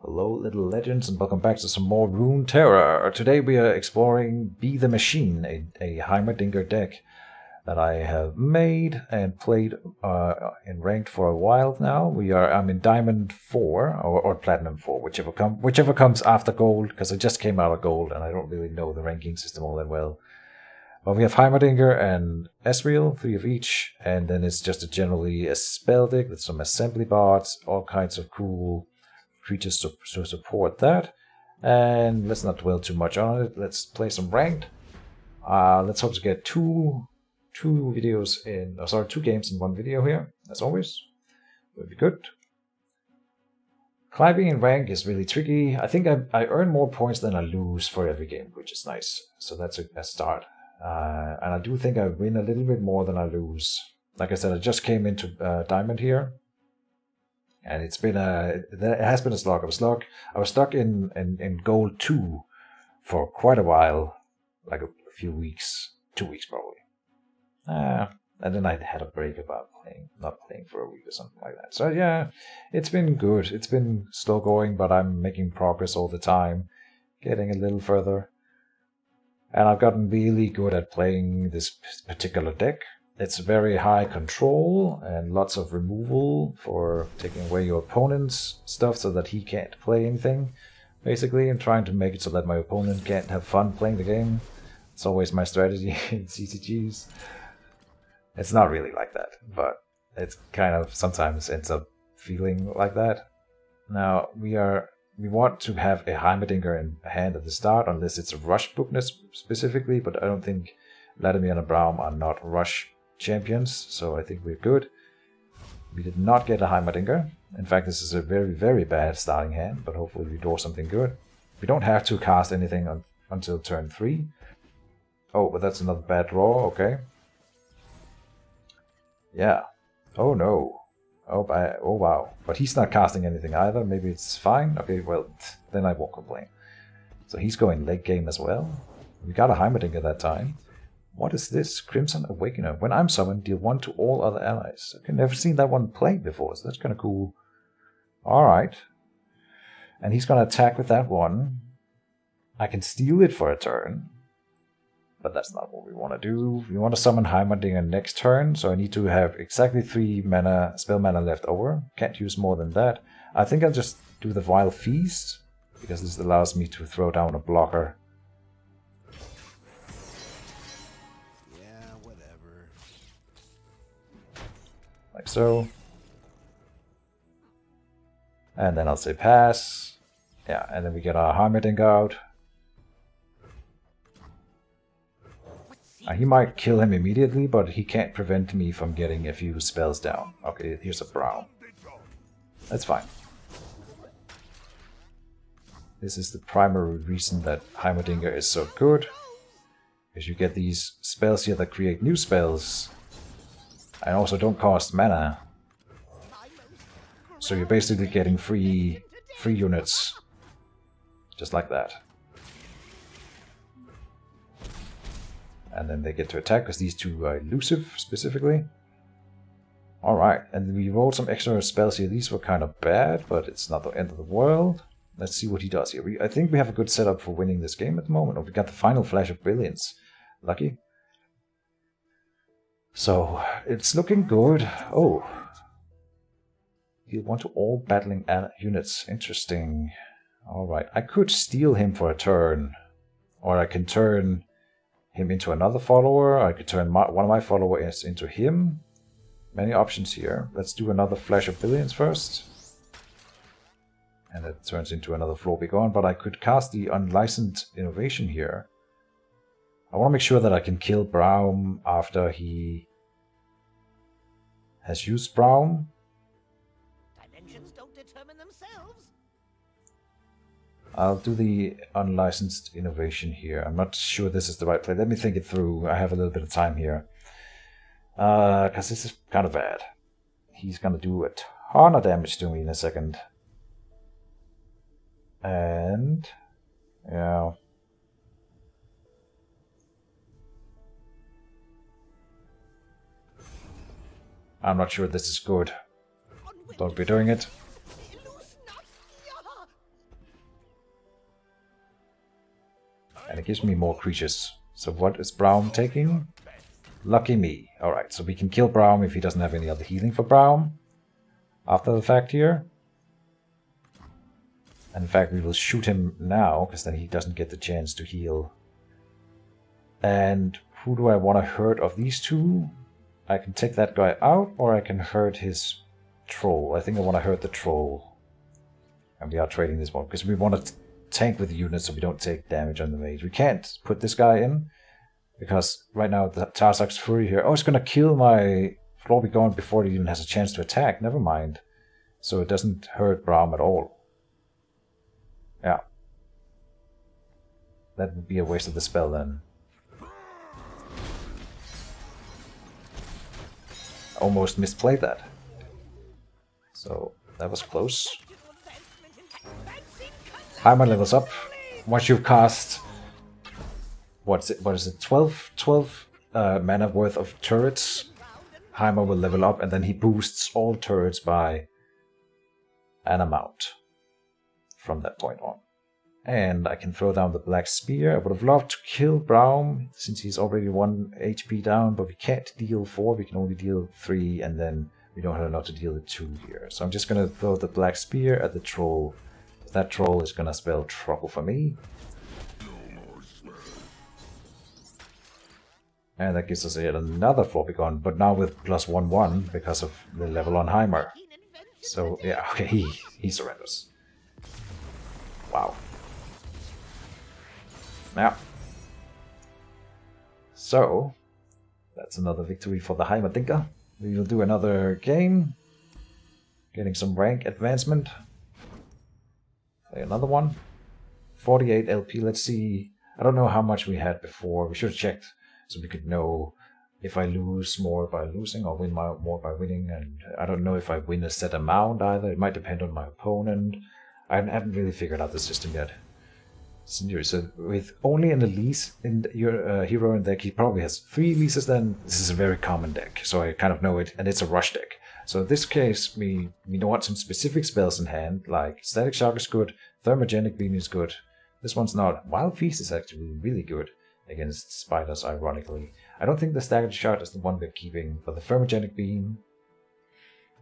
Hello little legends and welcome back to some more Runeterra. Today we are exploring Be the Machine, a Heimerdinger deck that I have made and played in ranked for a while now. I'm in Diamond 4 or Platinum 4, whichever comes after Gold, because I just came out of Gold and I don't really know the ranking system all that well. But we have Heimerdinger and Ezreal, 3 of each, and then it's just generally a spell deck with some assembly bots, all kinds of cool creatures to support that. And let's not dwell too much on it. Let's play some ranked. Let's hope to get two games in one video here, as always. Would be good. Climbing in rank is really tricky. I think I earn more points than I lose for every game, which is nice. So that's a start. And I do think I win a little bit more than I lose. Like I said, I just came into Diamond here. And it has been a slog. I was stuck in Gold 2 for quite a while, like a few weeks, 2 weeks probably. And then I had a break about not playing for a week or something like that. So yeah, it's been good. It's been slow going, but I'm making progress all the time, getting a little further. And I've gotten really good at playing this particular deck. It's very high control and lots of removal for taking away your opponent's stuff so that he can't play anything. Basically, I'm trying to make it so that my opponent can't have fun playing the game. It's always my strategy in CCGs. It's not really like that, but it's kind of sometimes ends up feeling like that. Now, we want to have a Heimerdinger in hand at the start, unless it's a rush bookness specifically, but I don't think Vladimir and Braum are not rush champions, so I think we're good. We did not get a Heimerdinger. In fact, this is a very, very bad starting hand, but hopefully we draw something good. We don't have to cast anything until turn 3. Oh, but that's another bad draw, okay. Yeah. Oh no. Oh wow. But he's not casting anything either. Maybe it's fine. Okay, well, then I won't complain. So he's going late game as well. We got a Heimerdinger that time. What is this? Crimson Awakener. When I'm summoned, deal 1 to all other allies. I've never seen that one played before, so that's kind of cool. Alright. And he's going to attack with that one. I can steal it for a turn. But that's not what we want to do. We want to summon Heimerdinger next turn, so I need to have exactly 3 spell mana left over. Can't use more than that. I think I'll just do the Vile Feast, because this allows me to throw down a blocker. Yeah, whatever. Like so. And then I'll say pass. Yeah, and then we get our Heimerdinger out. He might kill him immediately, but he can't prevent me from getting a few spells down. Okay, here's a Braum. That's fine. This is the primary reason that Heimerdinger is so good. Because you get these spells here that create new spells. And also don't cost mana. So you're basically getting free units. Just like that. And then they get to attack because these two are elusive specifically. Alright, and we rolled some extra spells here. These were kind of bad, but it's not the end of the world. Let's see what he does here. I think we have a good setup for winning this game at the moment. Oh, we got the final Flash of Brilliance. Lucky. So, it's looking good. Oh. He'll want to all battling units. Interesting. Alright, I could steal him for a turn. Or I can turn him into another follower. I could turn one of my followers into him. Many options here. Let's do another Flash of Brilliance first. And it turns into another Floor Begone, but I could cast the Unlicensed Innovation here. I want to make sure that I can kill Braum after he has used Braum. Dimensions don't determine themselves. I'll do the Unlicensed Innovation here. I'm not sure this is the right play. Let me think it through. I have a little bit of time here. Because this is kind of bad. He's going to do a ton of damage to me in a second. And yeah. I'm not sure this is good. Don't be doing it. And it gives me more creatures. So what is Braum taking? Lucky me. Alright, so we can kill Braum if he doesn't have any other healing for Braum. After the fact here. And in fact, we will shoot him now, because then he doesn't get the chance to heal. And who do I want to hurt of these two? I can take that guy out, or I can hurt his troll. I think I want to hurt the troll. And we are trading this one, because we want to tank with the units so we don't take damage on the mage. We can't put this guy in, because right now the Tarzak's Fury here. Oh, it's going to kill my Florbegon before it even has a chance to attack. Never mind. So it doesn't hurt Braum at all. Yeah. That would be a waste of the spell then. Almost misplayed that. So that was close. Heimer levels up. Once you've cast what is it 12 mana worth of turrets, Heimer will level up, and then he boosts all turrets by an amount from that point on. And I can throw down the Black Spear. I would have loved to kill Braum, since he's already 1 HP down, but we can't deal 4, we can only deal 3, and then we don't have enough to deal the 2 here. So I'm just going to throw the Black Spear at the troll. That troll is going to spell trouble for me. And that gives us yet another Florbegon, but now with +1/1 because of the level on Heimer. So yeah, okay, he surrenders. Wow. Yeah. So, that's another victory for the Heimerdinger. We will do another game. Getting some rank advancement. Play another one. 48 LP, let's see. I don't know how much we had before. We should have checked so we could know if I lose more by losing or win more by winning. And I don't know if I win a set amount either. It might depend on my opponent. I haven't really figured out the system yet. So with only an Elise in your hero in deck, he probably has 3 Elises then. This is a very common deck, so I kind of know it, and it's a rush deck. So in this case, we want some specific spells in hand, like Static Shock is good, Thermogenic Beam is good. This one's not. Wild Feast is actually really good against spiders, ironically. I don't think the Static Shock is the one we're keeping, but the Thermogenic Beam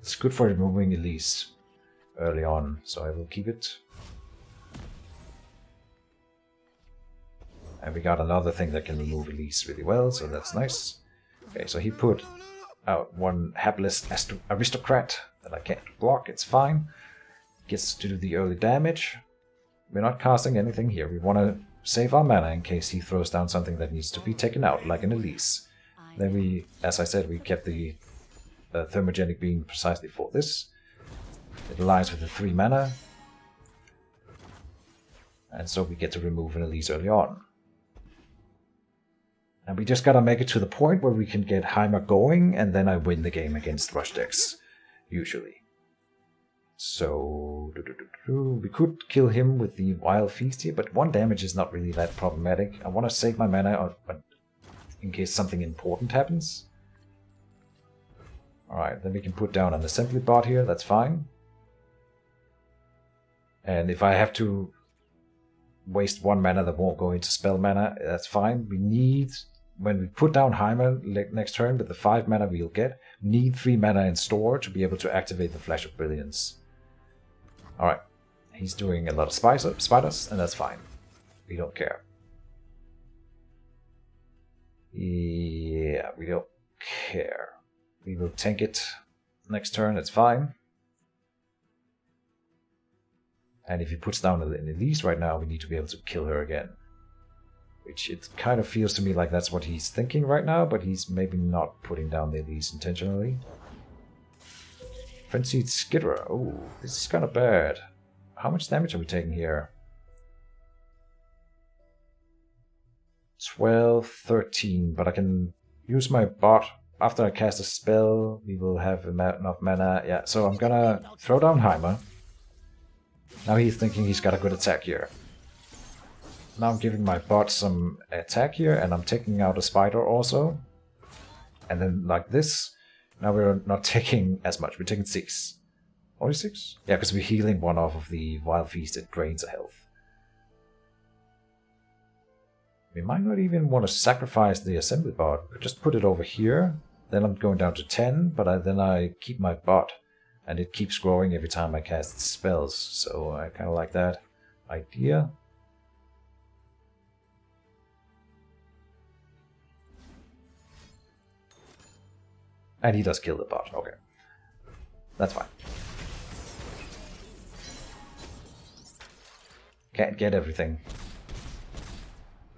is good for removing Elise early on, so I will keep it. And we got another thing that can remove Elise really well, so that's nice. Okay, so he put out 1 hapless aristocrat that I can't block, it's fine. Gets to do the early damage. We're not casting anything here, we want to save our mana in case he throws down something that needs to be taken out, like an Elise. Then we, as I said, we kept the Thermogenic Beam precisely for this. It aligns with the 3 mana. And so we get to remove an Elise early on. And we just gotta make it to the point where we can get Heimer going, and then I win the game against rush decks, usually. So, we could kill him with the Wild Feast here, but 1 damage is not really that problematic. I want to save my mana in case something important happens. Alright, then we can put down an assembly bot here, that's fine. And if I have to waste 1 mana that won't go into spell mana, that's fine. We need, when we put down Heimer next turn with the 5 mana we'll get, we need 3 mana in store to be able to activate the Flash of Brilliance. Alright, he's doing a lot of spiders, and that's fine. We don't care. Yeah, we don't care. We will tank it next turn, it's fine. And if he puts down an Elise right now, we need to be able to kill her again. Which it kind of feels to me like that's what he's thinking right now, but he's maybe not putting down the Elise intentionally. Frenzied Skitterer. Oh, this is kind of bad. How much damage are we taking here? 12, 13, but I can use my bot. After I cast a spell, we will have enough mana. Yeah, so I'm gonna throw down Heimer. Now he's thinking he's got a good attack here. Now I'm giving my bot some attack here, and I'm taking out a spider also. And then like this, now we're not taking as much, we're taking 6. Only 6? Yeah, because we're healing 1 off of the Wild Feast, it drains a health. We might not even want to sacrifice the assembly bot. Just put it over here. Then I'm going down to 10, but then I keep my bot. And it keeps growing every time I cast spells. So I kind of like that idea. And he does kill the bot. Okay. That's fine. Can't get everything.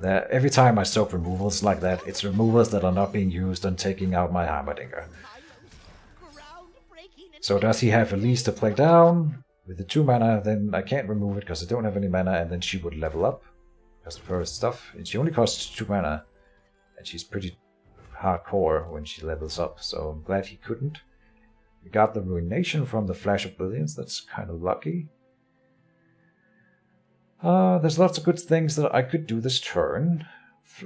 Every time I soak removals like that, it's removals that are not being used on taking out my Heimerdinger. So does he have at least a play down? With the 2 mana, then I can't remove it because I don't have any mana, and then she would level up. Because of her stuff. And she only costs 2 mana. And she's pretty hardcore when she levels up, so I'm glad he couldn't. We got the Ruination from the Flash of Brilliance, that's kind of lucky. There's lots of good things that I could do this turn.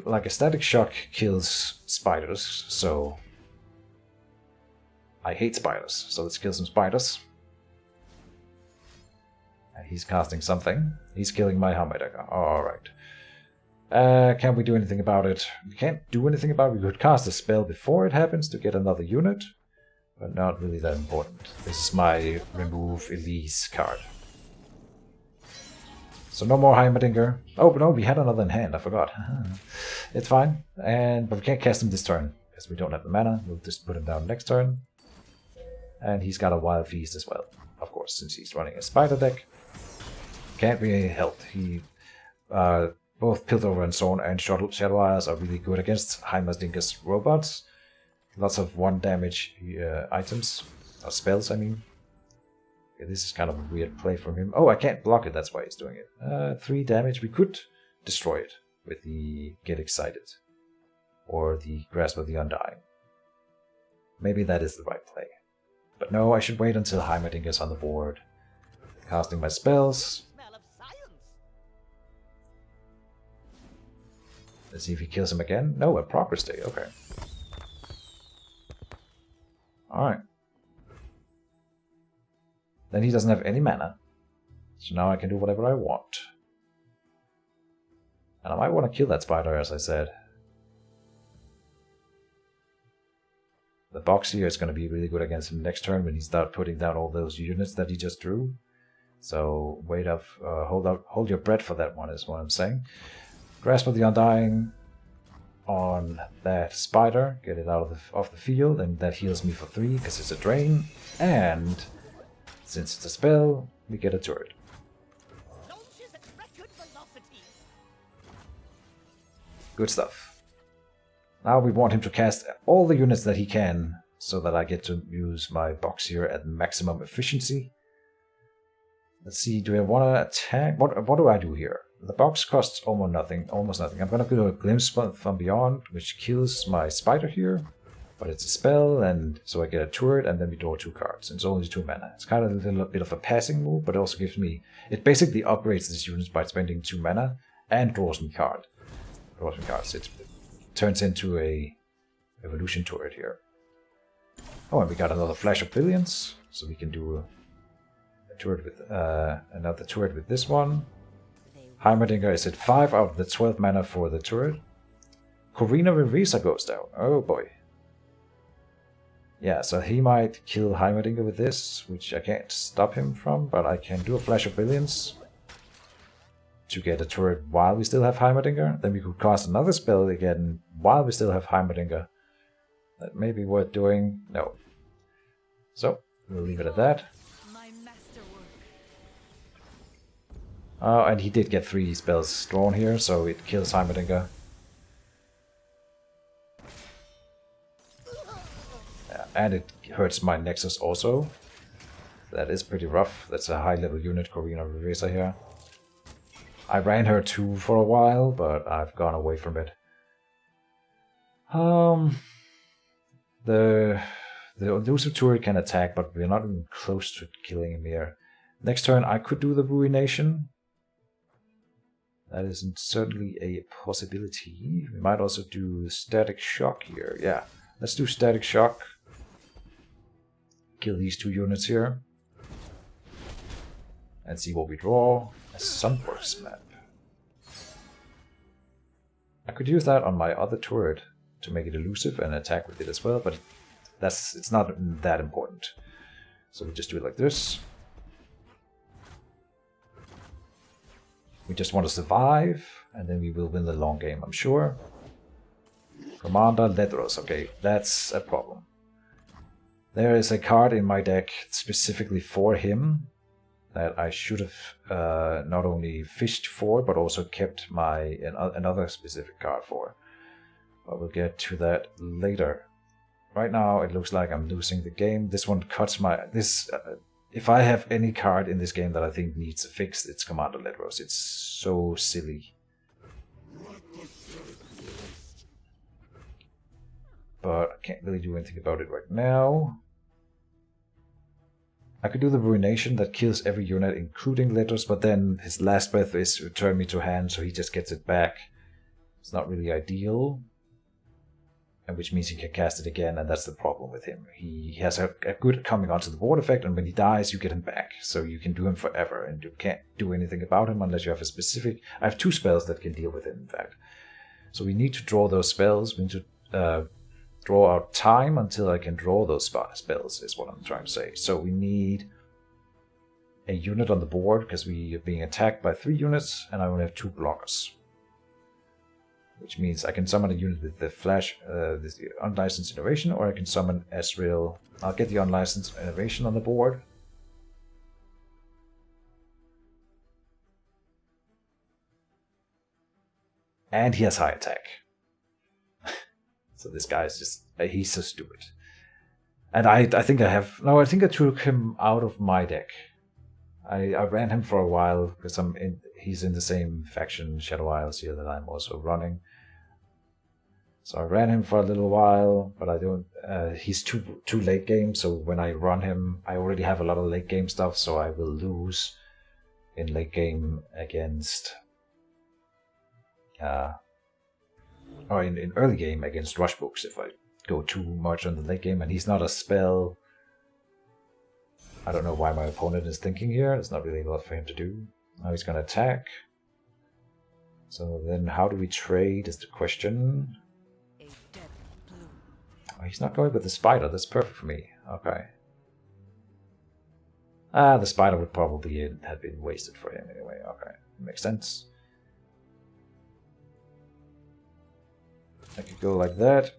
Like a Static Shock kills spiders, so I hate spiders, so let's kill some spiders. And he's casting something. He's killing my Heimerdinger. Alright. Can we do anything about it? We can't do anything about it. We could cast a spell before it happens to get another unit. But not really that important. This is my remove Elise card. So no more Heimerdinger. Oh, no, we had another in hand. I forgot. It's fine. But we can't cast him this turn. Because we don't have the mana. We'll just put him down next turn. And he's got a Wild Feast as well. Of course, since he's running a spider deck. Can't really help. He... both Piltover and Zorn and Shadow Isles are really good against Heimerdinger's robots. Lots of 1 damage items. Or spells, I mean. Okay, this is kind of a weird play from him. Oh, I can't block it, that's why he's doing it. 3 damage. We could destroy it with the Get Excited. Or the Grasp of the Undying. Maybe that is the right play. But no, I should wait until Heimerdinger's on the board. Casting my spells. Let's see if he kills him again. No, a progress day. Okay. Alright. Then he doesn't have any mana. So now I can do whatever I want. And I might want to kill that spider, as I said. The box here is going to be really good against him next turn when he starts putting down all those units that he just drew. So wait up, hold your breath for that one is what I'm saying. Grasp of the Undying on that spider, get it out of the field, and that heals me for 3 because it's a drain. And since it's a spell, we get a turret. Good stuff. Now we want him to cast all the units that he can, so that I get to use my box here at maximum efficiency. Let's see, do I want to attack? What do I do here? The box costs almost nothing. I'm going to do a Glimpse from Beyond, which kills my spider here. But it's a spell, and so I get a turret, and then we draw 2 cards. And it's only 2 mana. It's kind of a little bit of a passing move, but it also gives me... It basically upgrades these units by spending 2 mana, and draws me cards. It turns into a evolution turret here. Oh, and we got another Flash of Brilliance, so we can do a turret with another turret with this one. Heimerdinger is at 5 out of the 12 mana for the turret. Corina Revisa goes down. Oh boy. Yeah, so he might kill Heimerdinger with this, which I can't stop him from, but I can do a Flash of Brilliance to get a turret while we still have Heimerdinger. Then we could cast another spell again while we still have Heimerdinger. That may be worth doing. No. So, we'll leave it at that. And he did get 3 spells drawn here, so it kills Heimerdinger. Yeah, and it hurts my Nexus also. That is pretty rough. That's a high level unit, Corina Revisa here. I ran her too for a while, but I've gone away from it. The elusive turret can attack, but we're not even close to killing him here. Next turn I could do the Ruination. That is certainly a possibility. We might also do Static Shock here. Yeah, let's do Static Shock. Kill these 2 units here. And see what we draw. A Sunburst map. I could use that on my other turret to make it elusive and attack with it as well, but it's not that important. So we just do it like this. We just want to survive, and then we will win the long game, I'm sure. Commander Ledros, okay, that's a problem. There is a card in my deck specifically for him that I should have not only fished for, but also kept another specific card for. But we'll get to that later. Right now, it looks like I'm losing the game. This one cuts my... if I have any card in this game that I think needs a fix, it's Commander Ledros. It's so silly. But I can't really do anything about it right now. I could do the Ruination that kills every unit, including Ledros, but then his last breath is return me to hand, so he just gets it back. It's not really ideal. And which means he can cast it again, and that's the problem with him. He has a good coming onto the board effect, and when he dies, you get him back. So you can do him forever, and you can't do anything about him unless you have a specific... I have 2 spells that can deal with him, in fact. So we need to draw those spells. We need to draw out time until I can draw those spells, is what I'm trying to say. So we need a unit on the board, because we are being attacked by 3 units, and I only have 2 blockers. Which means I can summon a unit with the Flash, the Unlicensed Innovation, or I can summon Ezreal. I'll get the Unlicensed Innovation on the board. And he has high attack. So this guy is just... he's so stupid. And I think I have... No, I think I took him out of my deck. I ran him for a while, because he's in the same faction, Shadow Isles, here, that I'm also running. So I ran him for a little while, but I don't... he's too late game, so when I run him, I already have a lot of late game stuff, so I will lose in late game against... or in early game against Rushbooks if I go too much on the late game, and he's not a spell. I don't know why my opponent is thinking here. It's not really a lot for him to do. Now he's going to attack. So then how do we trade is the question. Oh, he's not going with the spider. That's perfect for me. Okay. The spider would probably have been wasted for him anyway. Okay, makes sense. I could go like that.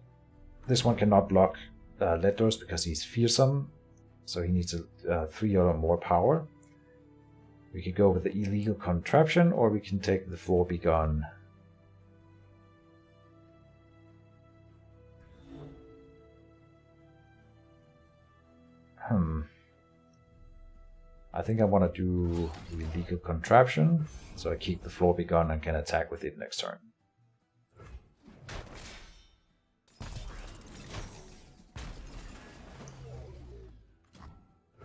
This one cannot block Ledros because he's fearsome. So he needs 3 or more power. We could go with the illegal contraption, or we can take the floor begun. I think I want to do the illegal contraption, so I keep the floor begun and can attack with it next turn.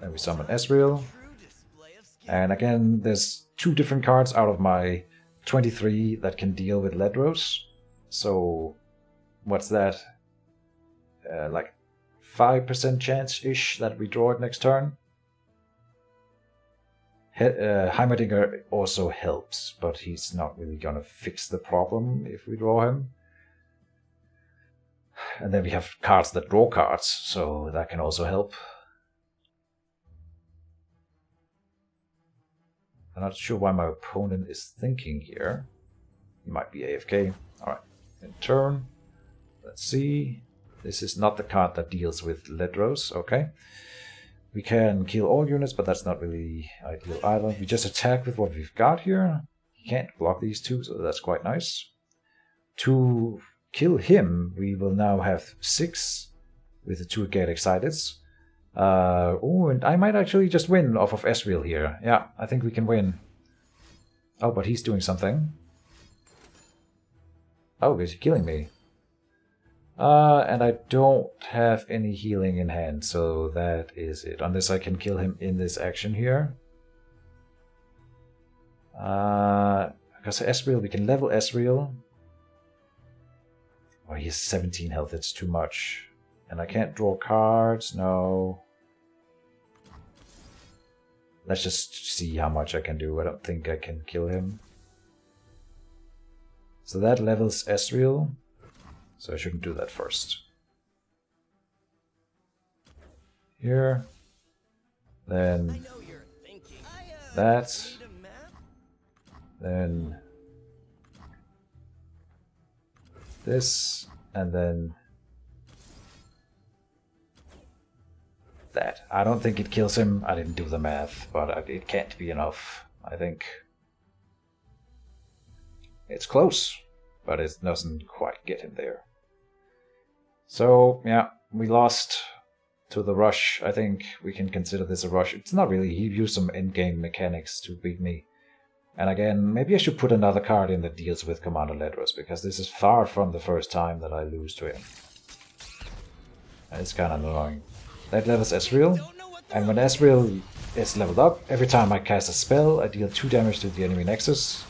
Then we summon Ezreal. And again, there's 2 different cards out of my 23 that can deal with Ledros. So, what's that? Like 5% chance-ish that we draw it next turn. Heimerdinger also helps, but he's not really gonna fix the problem if we draw him. And then we have cards that draw cards, so that can also help. I'm not sure why my opponent is thinking here. He might be AFK. Alright, in turn. Let's see. This is not the card that deals with Ledros. Okay. We can kill all units, but that's not really ideal either. We just attack with what we've got here. He can't block these 2, so that's quite nice. To kill him, we will now have 6 with the 2 Get Exciteds. Oh, and I might actually just win off of Ezreal here. Yeah, I think we can win. Oh, but he's doing something. Oh, he's killing me. And I don't have any healing in hand, so that is it. Unless I can kill him in this action here. Because Ezreal, we can level Ezreal. Oh, he has 17 health, it's too much. And I can't draw cards, no. Let's just see how much I can do. I don't think I can kill him. So that levels Ezreal. So I shouldn't do that first. Here. Then that. Then this. And then that. I don't think it kills him. I didn't do the math, but it can't be enough. I think it's close, but it doesn't quite get him there. So, yeah, we lost to the rush. I think we can consider this a rush. It's not really. He used some endgame mechanics to beat me. And again, maybe I should put another card in that deals with Commander Ledros, because this is far from the first time that I lose to him. And it's kind of annoying. That levels Ezreal, and when Ezreal is leveled up, every time I cast a spell, I deal 2 damage to the enemy nexus.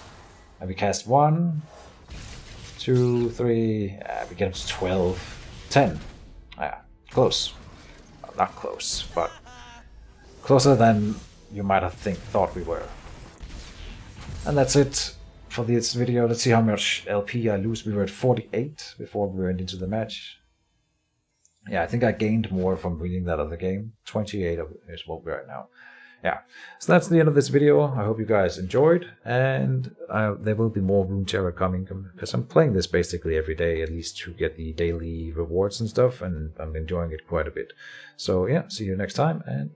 And we cast 1, 2, 3, we get up to 12, 10. Close. Well, not close, but closer than you might have thought we were. And that's it for this video. Let's see how much LP I lose. We were at 48 before we went into the match. Yeah, I think I gained more from winning that other game. 28 is what we're at now. Yeah, so that's the end of this video. I hope you guys enjoyed, and there will be more Runeterra coming, because I'm playing this basically every day, at least to get the daily rewards and stuff, and I'm enjoying it quite a bit. So yeah, see you next time, and